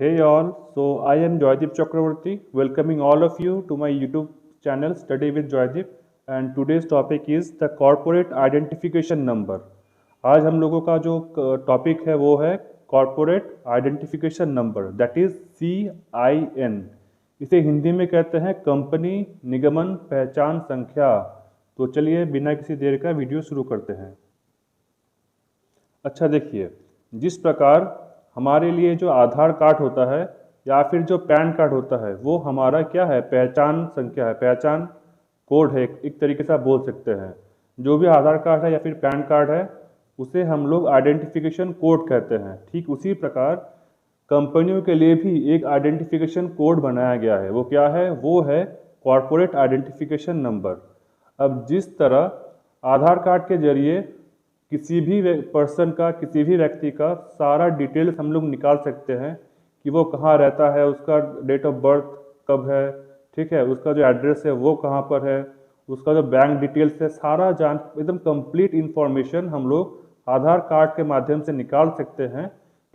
Hey all, so I am Joydeep Chakravarti, welcoming all of you to my YouTube channel Study with Joydeep, and today's topic is the Corporate Identification Number. आज हम लोगों का जो topic है वो है corporate identification number, that is CIN। इसे हिंदी में कहते हैं कंपनी निगमन पहचान संख्या। तो चलिए बिना किसी देर का वीडियो शुरू करते हैं। अच्छा देखिए, जिस प्रकार हमारे लिए जो आधार कार्ड होता है या फिर जो पैन कार्ड होता है वो हमारा क्या है, पहचान संख्या है, पहचान कोड है, एक तरीके से आप बोल सकते हैं। जो भी आधार कार्ड है या फिर पैन कार्ड है उसे हम लोग आइडेंटिफिकेशन कोड कहते हैं। ठीक उसी प्रकार कंपनियों के लिए भी एक आइडेंटिफिकेशन कोड बनाया गया है। वो क्या है? वो है कॉरपोरेट आइडेंटिफिकेशन नंबर। अब जिस तरह आधार कार्ड के जरिए किसी भी पर्सन का, किसी भी व्यक्ति का सारा डिटेल्स हम लोग निकाल सकते हैं कि वो कहाँ रहता है, उसका डेट ऑफ बर्थ कब है, ठीक है, उसका जो एड्रेस है वो कहाँ पर है, उसका जो बैंक डिटेल्स है, सारा जान एकदम कंप्लीट इन्फॉर्मेशन हम लोग आधार कार्ड के माध्यम से निकाल सकते हैं।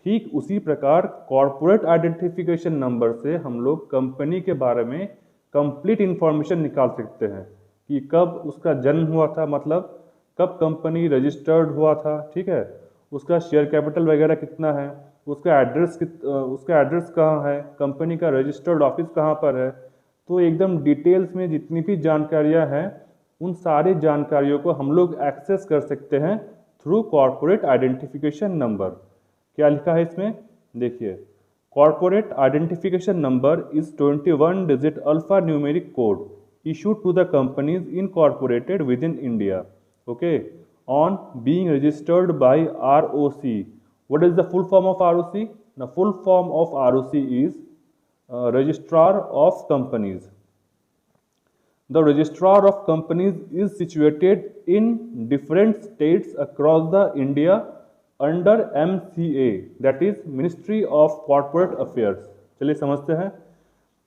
ठीक उसी प्रकार कॉरपोरेट आइडेंटिफिकेशन नंबर से हम लोग कंपनी के बारे में कंप्लीट इन्फॉर्मेशन निकाल सकते हैं कि कब उसका जन्म हुआ था, मतलब कब कंपनी रजिस्टर्ड हुआ था, ठीक है, उसका शेयर कैपिटल वगैरह कितना है, उसका एड्रेस कहाँ है, कंपनी का रजिस्टर्ड ऑफिस कहाँ पर है। तो एकदम डिटेल्स में जितनी भी जानकारियाँ हैं उन सारी जानकारियों को हम लोग एक्सेस कर सकते हैं थ्रू कॉरपोरेट आइडेंटिफिकेशन नंबर। क्या लिखा है इसमें? देखिए, corporate identification number is 21 digit alpha numeric code issued to the companies incorporated within India, okay, on being registered by ROC. What is the full form of ROC? The full form of ROC is Registrar of Companies. The Registrar of Companies is situated in different states across the India under MCA, that is Ministry of Corporate Affairs. चलिए समझते हैं।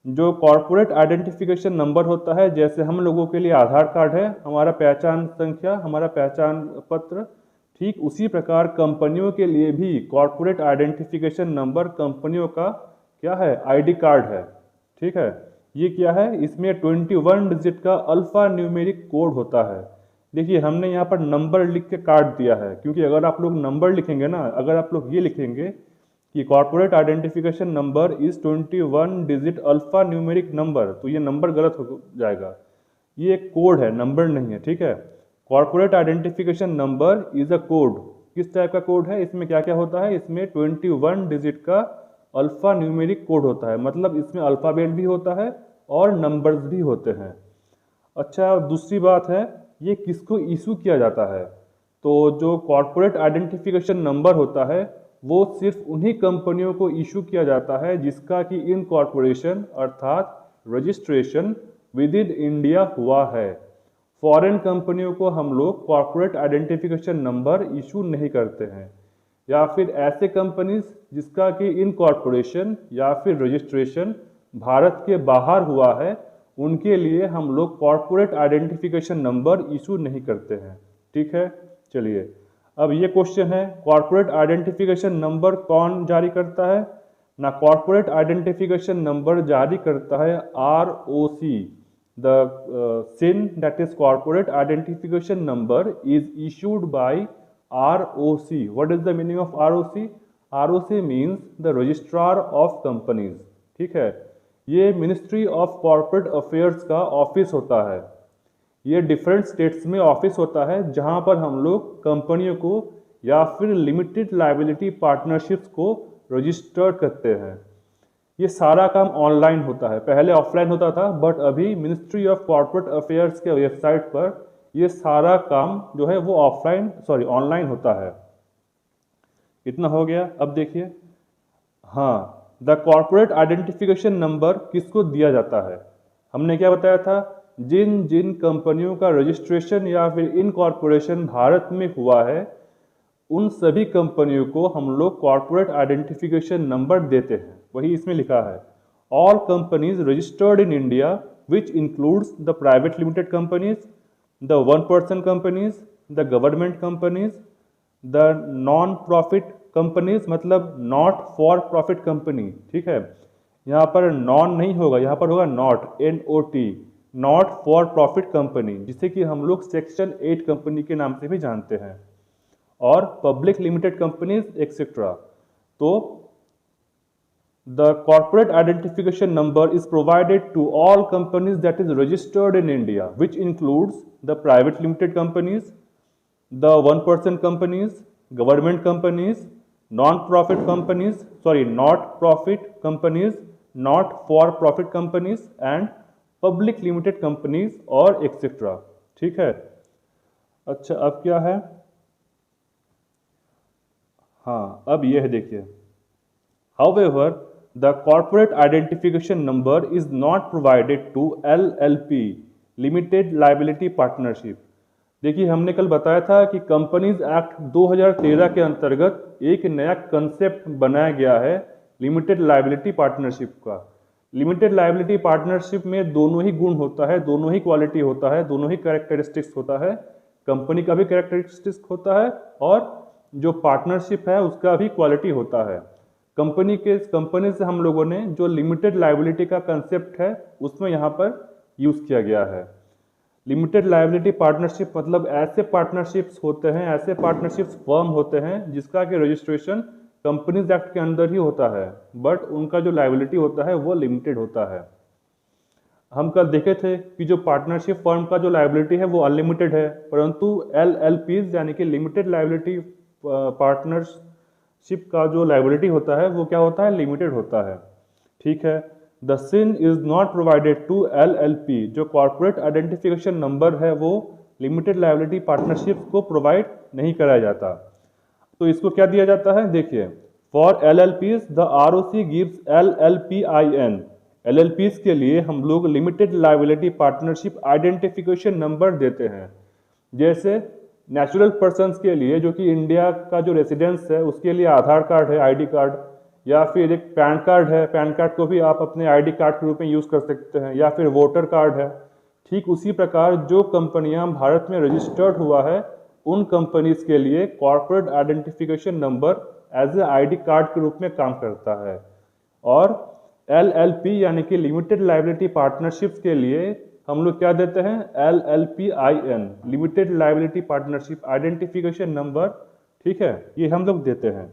जो corporate identification number होता है, जैसे हम लोगों के लिए आधार कार्ड है, हमारा पहचान संख्या, हमारा पहचान पत्र, ठीक उसी प्रकार कंपनियों के लिए भी कॉरपोरेट आइडेंटिफिकेशन नंबर कंपनियों का क्या है, आईडी कार्ड है। ठीक है, ये क्या है, इसमें 21 डिजिट का अल्फा न्यूमेरिक कोड होता है। देखिए, हमने यहाँ पर नंबर लिख के काट दिया है, क्योंकि अगर आप लोग नंबर लिखेंगे ना, अगर आप लोग ये लिखेंगे कि corporate identification number is 21 digit alpha numeric number, तो ये नंबर गलत हो जाएगा। ये एक कोड है, नंबर नहीं है, ठीक है। Corporate identification number is a code. किस टाइप का कोड है? इसमें क्या क्या होता है? इसमें 21 डिजिट का अल्फा न्यूमेरिक कोड होता है, मतलब इसमें अल्फ़ाबेट भी होता है और नंबर्स भी होते हैं। अच्छा, दूसरी बात है, ये किसको इशू किया जाता है? तो जो कॉर्पोरेट आइडेंटिफिकेशन नंबर होता है वो सिर्फ उन्हीं कंपनियों को इशू किया जाता है जिसका कि इनकॉर्पोरेशन अर्थात रजिस्ट्रेशन विद इन इंडिया हुआ है। फॉरेन कंपनियों को हम लोग कॉर्पोरेट आइडेंटिफिकेशन नंबर इशू नहीं करते हैं। या फिर ऐसे कंपनीज जिसका कि इनकॉर्पोरेशन या फिर रजिस्ट्रेशन भारत के बाहर हुआ है, उनके लिए हम लोग कॉर्पोरेट आइडेंटिफिकेशन नंबर इशू नहीं करते हैं। ठीक है, चलिए अब ये क्वेश्चन है, कॉर्पोरेट आइडेंटिफिकेशन नंबर कौन जारी करता है ना? कॉर्पोरेट आइडेंटिफिकेशन नंबर जारी करता है ROC। The SIN, that is corporate identification number, is issued by ROC। What is the meaning of ROC? ROC means the registrar of companies. ठीक है, ये मिनिस्ट्री ऑफ कॉर्पोरेट अफेयर्स का office होता है। ये डिफरेंट स्टेट्स में office होता है जहां पर हम लोग कंपनियों को या फिर लिमिटेड लायबिलिटी पार्टनरशिप्स को रजिस्टर्ड करते हैं। ये सारा काम ऑनलाइन होता है, पहले ऑफलाइन होता था, बट अभी मिनिस्ट्री ऑफ कॉर्पोरेट अफेयर्स के वेबसाइट पर ये सारा काम जो है वो ऑनलाइन होता है। इतना हो गया। अब देखिए, हाँ, द कॉर्पोरेट आइडेंटिफिकेशन नंबर किसको दिया जाता है? हमने क्या बताया था? जिन जिन कंपनियों का रजिस्ट्रेशन या फिर इनकॉर्पोरेशन भारत में हुआ है, उन सभी कंपनियों को हम लोग कॉर्पोरेट आइडेंटिफिकेशन नंबर देते हैं। वही इसमें लिखा है, all companies registered in India which includes the private limited companies, the one person companies, the government companies, the non profit companies मतलब नॉट फॉर प्रॉफिट कंपनी, ठीक है। यहाँ पर नॉन नहीं होगा, यहाँ पर होगा not, NOT, not for profit company, जिसे कि हम लोग सेक्शन 8 कंपनी के नाम से भी जानते हैं, और पब्लिक लिमिटेड कंपनीज एक्सेट्रा। तो the corporate identification number is provided to all companies that is registered in India, which includes the private limited companies, the one-person companies, government companies, non-profit companies, not profit companies, not for-profit companies and public limited companies और etc. ठीक है। अच्छा, अब क्या है? हाँ, अब यह है, देखिए, however the corporate identification number is not provided to LLP limited liability partnership। देखिए, हमने कल बताया था कि कंपनीज एक्ट 2013 के अंतर्गत एक नया कंसेप्ट बनाया गया है लिमिटेड लायबिलिटी पार्टनरशिप का। लिमिटेड लायबिलिटी पार्टनरशिप में दोनों ही गुण होता है, दोनों ही क्वालिटी होता है, दोनों ही कैरेक्टरिस्टिक्स होता है। कंपनी का भी कैरेक्टरिस्टिक्स होता है और जो पार्टनरशिप है उसका भी क्वालिटी होता है। कंपनी से हम लोगों ने जो लिमिटेड लायबिलिटी का कंसेप्ट है उसमें यहाँ पर यूज़ किया गया है। लिमिटेड लायबिलिटी पार्टनरशिप मतलब ऐसे पार्टनरशिप्स होते हैं, ऐसे पार्टनरशिप्स फर्म होते हैं जिसका कि रजिस्ट्रेशन कंपनीज एक्ट के अंदर ही होता है, बट उनका जो लायबिलिटी होता है वो लिमिटेड होता है। हम कल देखे थे कि जो पार्टनरशिप फर्म का जो लायबिलिटी है वो अनलिमिटेड है, परंतु LLPs यानी कि लिमिटेड लायबिलिटी पार्टनरशिप का जो लायबिलिटी होता है वो क्या होता है? लिमिटेड होता है। ठीक है। The CIN is not provided to LLP, जो कॉर्पोरेट आइडेंटिफिकेशन नंबर है वो लिमिटेड लायबिलिटी पार्टनरशिप को प्रोवाइड नहीं कराया जाता। तो इसको क्या दिया जाता है? देखिए, for LLPs the ROC gives LLPIN। LLPs के लिए हम लोग limited liability partnership identification number देते हैं। जैसे नेचुरल पर्सन्स के लिए, जो कि इंडिया का जो रेसिडेंस है उसके लिए आधार कार्ड है, ID कार्ड, या फिर एक पैन कार्ड है, पैन कार्ड को भी आप अपने ID कार्ड के रूप में यूज़ कर सकते हैं, या फिर वोटर कार्ड है। ठीक उसी प्रकार जो कंपनियां भारत में रजिस्टर्ड हुआ है उन कंपनीज के लिए corporate identification number as a ID card के रूप में काम करता है। और LLP यानी कि लिमिटेड लायबिलिटी पार्टनरशिप्स के लिए हम लोग क्या देते हैं? LLPIN, limited liability partnership identification number. ठीक है, ये हम लोग देते हैं।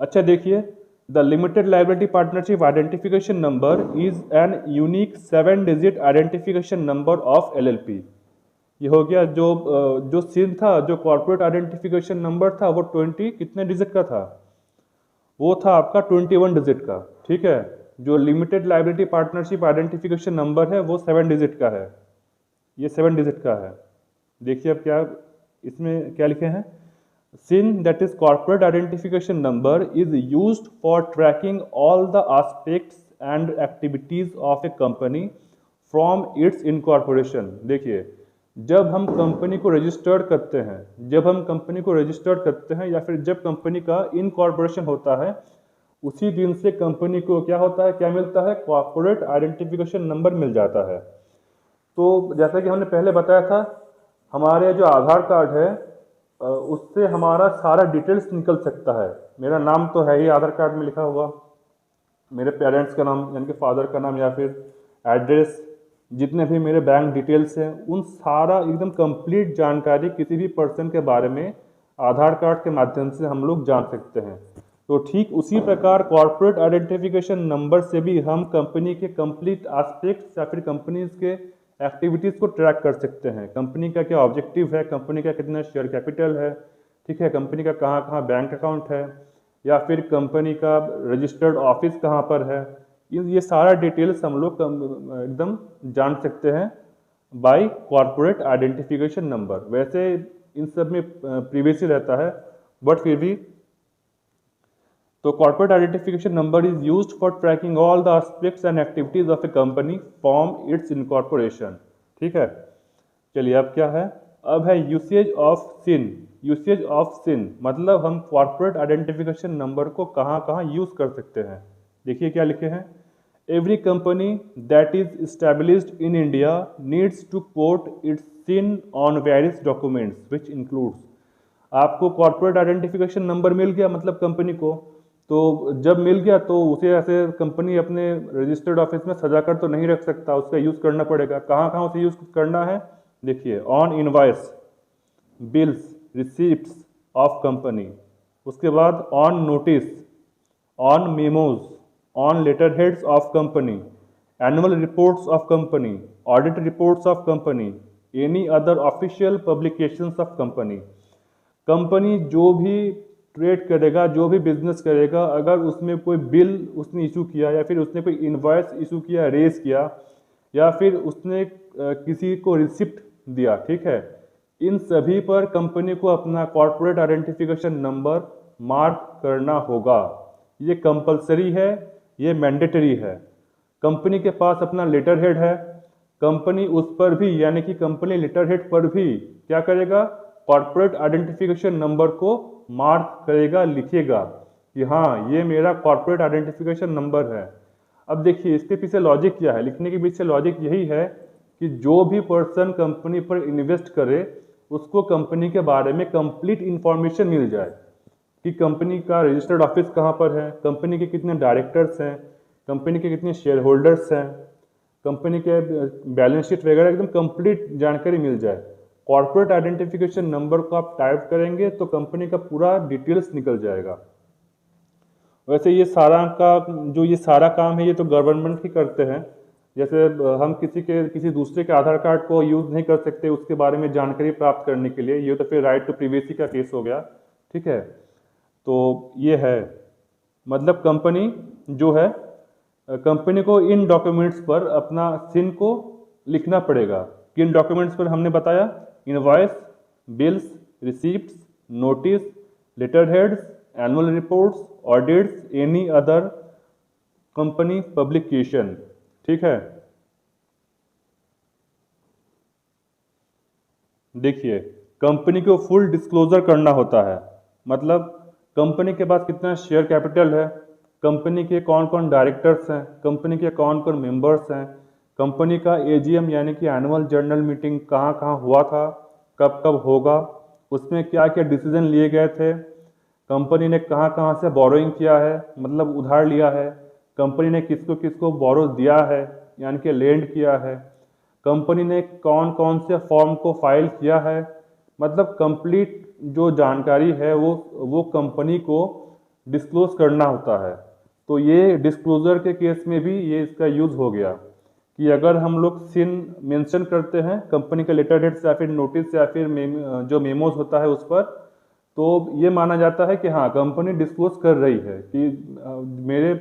अच्छा, देखिए, the limited liability partnership identification number is an unique 7-डिजिट आइडेंटिफिकेशन नंबर ऑफ LLP। ये हो गया। जो सिन था, जो कॉर्पोरेट आइडेंटिफिकेशन नंबर था वो 20 कितने डिजिट का था? वो था आपका 21 डिजिट का। ठीक है। जो limited liability partnership identification number है वो 7 डिजिट का है, ये 7 डिजिट का है। देखिए अब क्या इसमें क्या लिखे हैं? SIN, that is corporate identification number, is used for tracking all the aspects and activities of a company from its incorporation। देखिए, जब हम कंपनी को रजिस्टर्ड करते हैं, या फिर जब कंपनी का इनकॉर्पोरेशन होता है, उसी दिन से कंपनी को क्या होता है, क्या मिलता है? कॉर्पोरेट आइडेंटिफिकेशन नंबर मिल जाता है। तो जैसा कि हमने पहले बताया था, हमारे जो आधार कार्ड है उससे हमारा सारा डिटेल्स निकल सकता है। मेरा नाम तो है ही आधार कार्ड में लिखा हुआ, मेरे पेरेंट्स का नाम यानी कि फादर का नाम, या फिर एड्रेस, जितने भी मेरे बैंक डिटेल्स हैं, उन सारा एकदम कंप्लीट जानकारी किसी भी पर्सन के बारे में आधार कार्ड के माध्यम से हम लोग जान सकते हैं। तो ठीक उसी प्रकार कॉर्पोरेट आइडेंटिफिकेशन नंबर से भी हम कंपनी के कंप्लीट एस्पेक्ट्स या फिर कंपनीज के एक्टिविटीज़ को ट्रैक कर सकते हैं। कंपनी का क्या ऑब्जेक्टिव है, कंपनी का कितना शेयर कैपिटल है, ठीक है, कंपनी का कहाँ कहाँ बैंक अकाउंट है, या फिर कंपनी का रजिस्टर्ड ऑफिस कहाँ पर है, ये सारा डिटेल्स हम लोग एकदम जान सकते हैं बाय कॉर्पोरेट आइडेंटिफिकेशन नंबर। वैसे इन सब में प्रीवियसली रहता है, बट फिर भी तो corporate identification number is used for tracking all the aspects and activities of a company from its incorporation. ठीक है। चलिए अब क्या है? अब है usage of CIN. Usage of CIN मतलब हम कॉर्पोरेट आइडेंटिफिकेशन नंबर को कहाँ कहाँ यूज कर सकते हैं। देखिए क्या लिखे हैं? Every company that is established in India needs to quote its CIN on various documents which includes. आपको कॉर्पोरेट आइडेंटिफिकेशन नंबर मिल गया मतलब कंपनी को, तो जब मिल गया तो उसे ऐसे कंपनी अपने रजिस्टर्ड ऑफिस में सजा कर तो नहीं रख सकता, उसका यूज़ करना पड़ेगा। कहाँ कहाँ उसे यूज़ करना है, देखिए, on invoice, bills, receipts of company, उसके बाद on notice, on memos, on letter heads of company, annual reports of company, audit reports of company, any other official publications of company. Company जो भी trade करेगा, जो भी business करेगा, अगर उसमें कोई बिल उसने इशू किया या फिर उसने कोई इनवॉइस इशू किया, रेज किया, या फिर उसने किसी को रिसिप्ट दिया, ठीक है, इन सभी पर कंपनी को अपना कॉर्पोरेट आइडेंटिफिकेशन नंबर मार्क करना होगा। ये कंपलसरी है, ये मैंडेटरी है। कंपनी के पास अपना लेटर हेड है, कंपनी उस पर भी, यानी कि कंपनी लेटर हेड पर भी क्या करेगा, कॉर्पोरेट आइडेंटिफिकेशन नंबर को मार्क करेगा, लिखेगा कि हाँ ये मेरा कॉर्पोरेट आइडेंटिफिकेशन नंबर है। अब देखिए इसके पीछे लॉजिक क्या है, लिखने के पीछे लॉजिक यही है कि जो भी पर्सन कंपनी पर इन्वेस्ट करे उसको कंपनी के बारे में कंप्लीट इंफॉर्मेशन मिल जाए कि कंपनी का रजिस्टर्ड ऑफिस कहाँ पर है, कंपनी के कितने डायरेक्टर्स हैं, कंपनी के कितने शेयर होल्डर्स हैं, कंपनी के बैलेंस शीट वगैरह एकदम कंप्लीट जानकारी मिल जाए। कॉर्पोरेट आइडेंटिफिकेशन नंबर को आप टाइप करेंगे तो कंपनी का पूरा डिटेल्स निकल जाएगा। वैसे ये सारा काम है ये तो गवर्नमेंट ही करते हैं। जैसे हम किसी दूसरे के आधार कार्ड को यूज़ नहीं कर सकते उसके बारे में जानकारी प्राप्त करने के लिए, ये तो फिर राइट टू प्रिवेसी का केस हो गया, ठीक है। तो ये है, मतलब कंपनी जो है, कंपनी को इन डॉक्यूमेंट्स पर अपना सिन को लिखना पड़ेगा। किन डॉक्यूमेंट्स पर हमने बताया, invoice, bills, receipts, notice, letter heads, annual reports, audits, any other company publication, ठीक है। देखिए कंपनी को फुल डिस्क्लोजर करना होता है, मतलब कंपनी के पास कितना शेयर कैपिटल है, कंपनी के कौन कौन डायरेक्टर्स हैं, कंपनी के कौन कौन मेंबर्स हैं, कंपनी का एजीएम यानी कि एनुअल जनरल मीटिंग कहाँ कहाँ हुआ था, कब कब होगा, उसमें क्या क्या डिसीजन लिए गए थे, कंपनी ने कहाँ कहाँ से बोरोइंग किया है मतलब उधार लिया है, कंपनी ने किसको किसको बोरो दिया है यानी कि लेंड किया है, कंपनी ने कौन कौन से फॉर्म को फाइल किया है, मतलब कंप्लीट जो जानकारी है वो कंपनी को डिस्क्लोज करना होता है। तो ये डिस्क्लोजर के केस में भी ये इसका यूज़ हो गया कि अगर हम लोग सिन मेंशन करते हैं कंपनी के लेटर हेड से या फिर नोटिस या फिर जो मेमोज होता है उस पर, तो ये माना जाता है कि हाँ कंपनी डिस्क्लोज कर रही है कि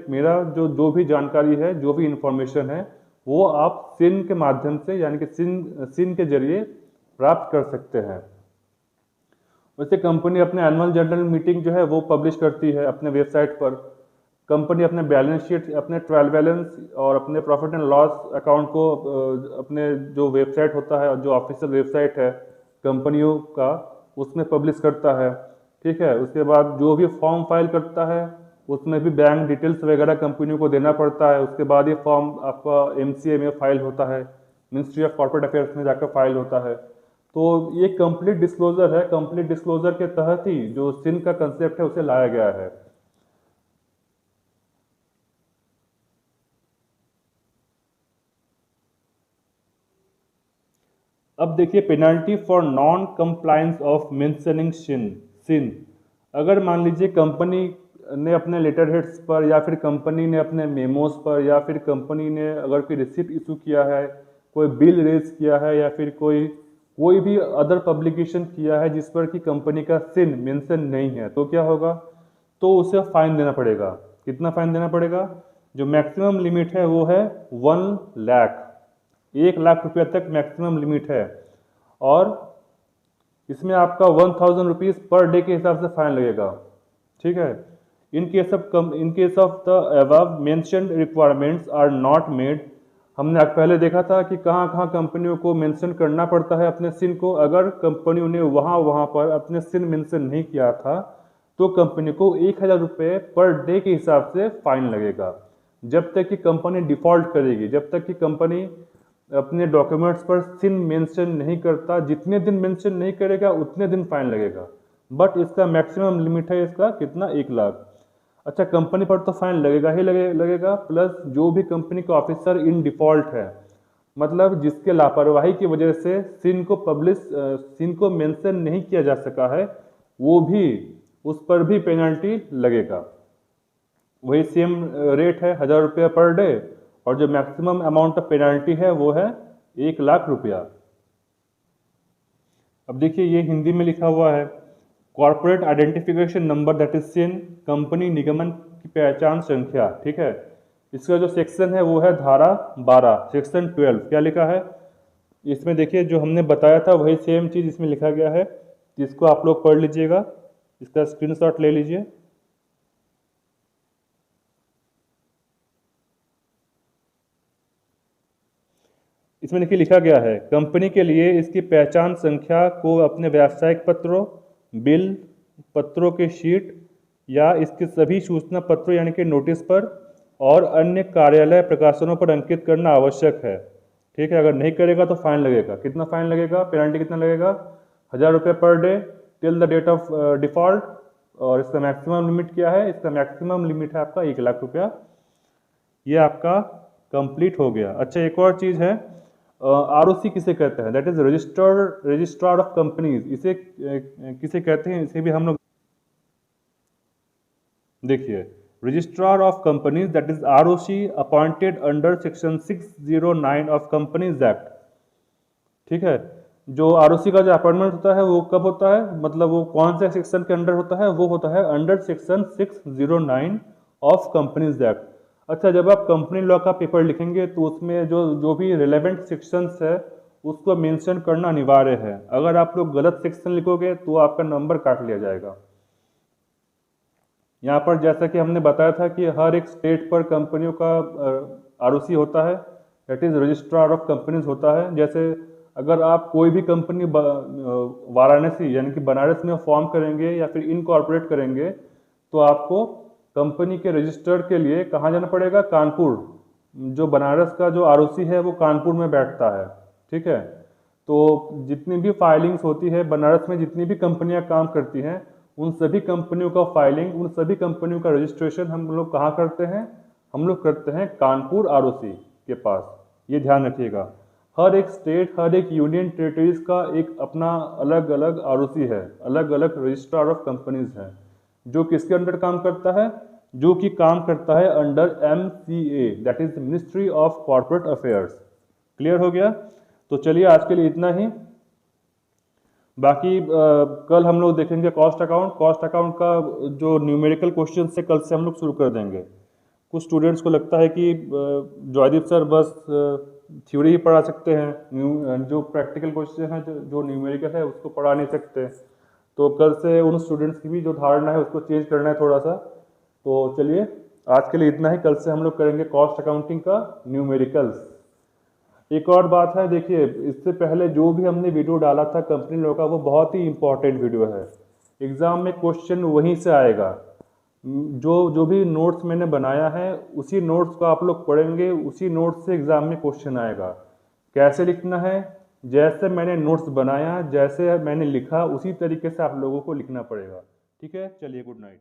मेरा जो भी जानकारी है, जो भी इंफॉर्मेशन है, वो आप सिन के माध्यम से यानी कि सिन के जरिए प्राप्त कर सकते हैं। वैसे कंपनी अपने एनुअल जनरल मीटिंग जो है वो पब्लिश करती है अपने वेबसाइट पर। कंपनी अपने बैलेंस शीट, अपने ट्रायल बैलेंस और अपने प्रॉफिट एंड लॉस अकाउंट को अपने जो वेबसाइट होता है, जो ऑफिशियल वेबसाइट है कंपनियों का, उसमें पब्लिश करता है, ठीक है। उसके बाद जो भी फॉर्म फाइल करता है उसमें भी बैंक डिटेल्स वगैरह कंपनियों को देना पड़ता है। उसके बाद ये फॉर्म आपका एमसीए में फाइल होता है, मिनिस्ट्री ऑफ कॉर्पोरेट अफेयर्स में जाकर फाइल होता है। तो ये कंप्लीट डिस्क्लोजर है, कंप्लीट डिस्क्लोजर के तहत ही जो सिन का कंसेप्ट है उसे लाया गया है। अब देखिए penalty for non compliance of mentioning CIN. अगर मान लीजिए कंपनी ने अपने लेटर हेड्स पर या फिर कंपनी ने अपने मेमोज पर या फिर कंपनी ने अगर कोई रिसिप्ट इशू किया है, कोई बिल रेज किया है या फिर कोई भी अदर पब्लिकेशन किया है जिस पर कि कंपनी का सिन मेंशन नहीं है, तो क्या होगा, तो उसे फाइन देना पड़ेगा। कितना फाइन देना पड़ेगा, जो मैक्सिमम लिमिट है वो है 1 लाख, 1 लाख रुपया तक मैक्सिमम लिमिट है। और इसमें आपका 1000 रुपीज़ पर डे के हिसाब से फाइन लगेगा, ठीक है। In case of the above mentioned requirements are not made. हमने पहले देखा था कि कहाँ कहाँ कंपनियों को मेंशन करना पड़ता है अपने सिन को। अगर कंपनियों ने वहाँ पर अपने सिन मेंशन नहीं किया था तो कंपनी को 1000 रुपये पर डे के हिसाब से फाइन लगेगा, जब तक कि कंपनी डिफॉल्ट करेगी, जब तक कि कंपनी अपने डॉक्यूमेंट्स पर सिन मेंशन नहीं करता। जितने दिन मेंशन नहीं करेगा उतने दिन फाइन लगेगा। बट इसका मैक्सिमम लिमिट है इसका कितना, 1 लाख। अच्छा, कंपनी पर तो फाइन लगेगा ही लगेगा, प्लस जो भी कंपनी का ऑफिसर इन डिफॉल्ट है, मतलब जिसके लापरवाही की वजह से सीन को मेंशन नहीं किया जा सका है, वो भी, उस पर भी पेनल्टी लगेगा। वही सेम रेट है, 1000 रुपया पर डे, और जो मैक्सिमम अमाउंट ऑफ पेनल्टी है वो है 1 लाख रुपया। अब देखिए ये हिंदी में लिखा हुआ है, corporate identification number that is CIN, company निगमन की पहचान संख्या, ठीक है। इसका जो सेक्शन है वो है धारा 12 सेक्शन 12। क्या लिखा है इसमें, देखिए जो हमने बताया था वही सेम चीज़ इसमें लिखा गया है, जिसको आप लोग पढ़ लीजिएगा, इसका स्क्रीनशॉट ले लीजिए। इसमें देखिए लिखा गया है, कंपनी के लिए इसकी पहचान संख्या को अपने व्यावसायिक पत्रों, बिल पत्रों के शीट या इसके सभी सूचना पत्रों यानी कि नोटिस पर और अन्य कार्यालय प्रकाशनों पर अंकित करना आवश्यक है, ठीक है। अगर नहीं करेगा तो फाइन लगेगा। कितना फाइन लगेगा, पेनल्टी कितना लगेगा, 1000 रुपये per day till the date of default. और इसका मैक्सिमम लिमिट क्या है, इसका मैक्सिमम लिमिट है आपका 1 लाख रुपया। ये आपका कंप्लीट हो गया। अच्छा, एक और चीज़ है, आरओसी किसे कहते हैं, that is registrar of companies. इसे किसे कहते हैं, इसे भी हम लोग देखिए, registrar of companies that is ROC appointed under section 609 of companies act, ठीक है। जो आरओसी का जो अपॉइंटमेंट होता है वो कब होता है, मतलब वो कौन से सेक्शन के अंडर होता है, वो होता है under section 609 of companies act. अच्छा, जब आप कंपनी लॉ का पेपर लिखेंगे तो उसमें जो जो भी रिलेवेंट सेक्शंस है उसको मेंशन करना अनिवार्य है। अगर आप लोग गलत सेक्शन लिखोगे तो आपका नंबर काट लिया जाएगा। यहाँ पर जैसा कि हमने बताया था कि हर एक स्टेट पर कंपनियों का आरओसी होता है, that is registrar of companies होता है। जैसे अगर आप कोई भी कंपनी वाराणसी यानी कि बनारस में फॉर्म करेंगे या फिर इनकॉर्पोरेट करेंगे तो आपको कंपनी के रजिस्टर के लिए कहाँ जाना पड़ेगा, कानपुर। जो बनारस का जो आरओसी है वो कानपुर में बैठता है, ठीक है। तो जितनी भी फाइलिंग्स होती है बनारस में, जितनी भी कंपनियां काम करती हैं, उन सभी कंपनियों का फाइलिंग, उन सभी कंपनियों का रजिस्ट्रेशन हम लोग कहाँ करते हैं, हम लोग करते हैं कानपुर आरओसी के पास। ये ध्यान रखिएगा, हर एक स्टेट, हर एक यूनियन टेरिटरीज का एक अपना अलग अलग आरओसी है, अलग अलग रजिस्ट्रार ऑफ कंपनीज है, जो किसके अंडर काम करता है, जो कि काम करता है under MCA, that is ministry of corporate affairs. Clear हो गया। तो चलिए आज के लिए इतना ही। बाकी कल हम लोग देखेंगे कॉस्ट अकाउंट। कॉस्ट अकाउंट का जो न्यूमेरिकल क्वेश्चन से कल से हम लोग शुरू कर देंगे। कुछ स्टूडेंट्स को लगता है कि जॉयदीप सर बस थ्योरी ही पढ़ा सकते हैं, जो प्रैक्टिकल क्वेश्चन है, जो न्यूमेरिकल है उसको पढ़ा नहीं सकते। तो कल से उन स्टूडेंट्स की भी जो धारणा है उसको चेंज करना है थोड़ा सा। तो चलिए आज के लिए इतना ही। कल से हम लोग करेंगे कॉस्ट अकाउंटिंग का न्यूमेरिकल्स। एक और बात है, देखिए इससे पहले जो भी हमने वीडियो डाला था कंपनी लॉ का, वो बहुत ही इंपॉर्टेंट वीडियो है। एग्जाम में क्वेश्चन वहीं से आएगा। जो जो भी नोट्स मैंने बनाया है उसी नोट्स को आप लोग पढ़ेंगे, उसी नोट्स से एग्जाम में क्वेश्चन आएगा। कैसे लिखना है, जैसे मैंने नोट्स बनाया, जैसे मैंने लिखा, उसी तरीके से आप लोगों को लिखना पड़ेगा। ठीक है, चलिए गुड नाइट।